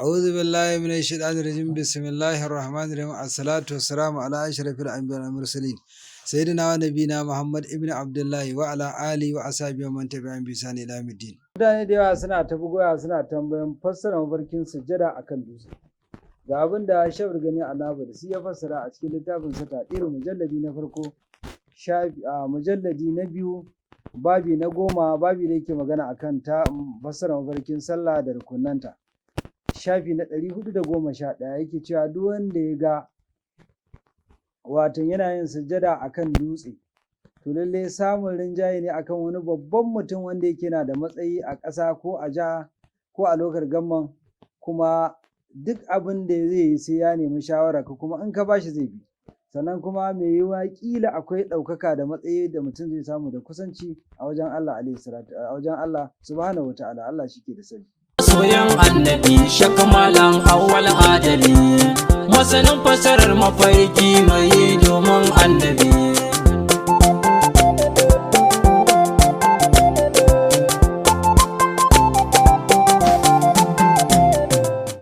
أعوذ بالله من الشيطان الرجيم بسم الله الرحمن الرحيم الصلاة والسلام على أشرف الأنبياء والمرسلين سيدنا ونبينا محمد ابن عبد الله وعلى آله وأصحابه ومن تبعهم بإحسان إلى يوم الدين. Mutane da yawa suna ta bugowa suna tambayan fassara mafarkin sujjada akan dutse. Ga abin da Shawar Gani Annabi ya fassara a cikin littafin sa Tadiru mujalladi na farko mujalladi na biyu babi na 10 babi da yake magana akan ta fassara mafarkin sallah da rukunanta. Shafi na 411 yake cewa duk wanda ya ga watan yana yin sujjada akan dutse to lalle samun rinjaye ne akan wani babban mutum wanda yake na da matsayi a ƙasa ko a jiha ko a lokar gamman, kuma duk abin da zai yi sai ya nemi shawara ka, kuma in ka bashi zai bi. Sannan kuma mai yiwuwa kila akwai ɗaukaka da matsayi da mutum zai samu da kusanci a wajen Allah a wajen Allah subhanahu wataala. Allah shi ke da sani. Soyan annabi shakamalan awwal adali, masanin fasarar mafarki mai domin annabi.